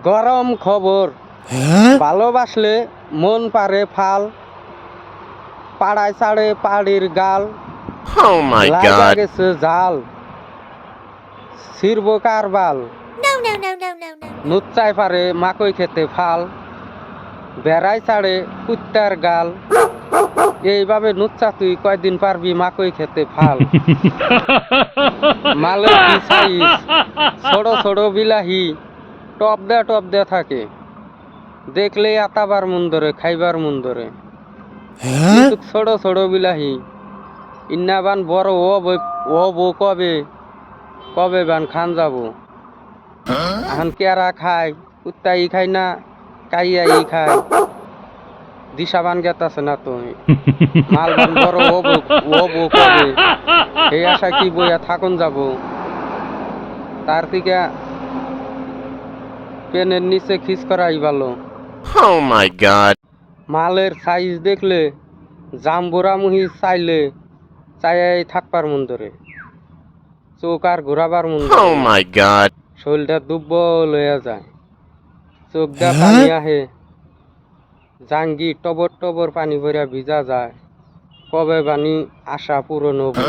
গরম খবর, ভালোবাসলে মন পারে ফাল, পাড়ায় ছাড়ে পাড়ির গাল, Oh my লাগা god. গেছে জাল, ছিড়ব কারবাল, নুচ্চায় পারে মাকই খেতে ফাল, বেড়াই ছাড়ে কুত্তার গাল, এইভাবে নুচ্চা তুই কয়দিন পারবি মাকই খেতে ফাল। মালের কি সাইজ, ছোট ছোট বিলাহি, টপ দে থাকে, দেখলে আতাবার মন ধরে খাইবার মন ধরে, কিন্তু ছোট ছোট বিলাহি ইন্নাবান বড় ও বউ কবে কবে বান খান যাব। এখন কেরা খায়, কুত্তাই খাই না কাইয়াই খায়, দিশাবান গেতাছে না তুমি। মালবান বড় ও বউ কবে, এই আশা কি বইয়া থাকুন যাব। তার থেকে পেনের নিচে খিস করাই ভালো। Oh my god. মালের সাইজ দেখলে জাম্বুরা মুহি চাইলে চাই থাকবার মন ধরে, চোখ আর ঘোরাবার মন ধরে Oh না। my god. শরীরটা দুর্বল হইয়া যায়, চোখ দিয়া পানি আহে, জাঙ্গি টবর টবর পানি ভরিয়া ভিজা যায়, কবে বানি আশা পূরণ হবো।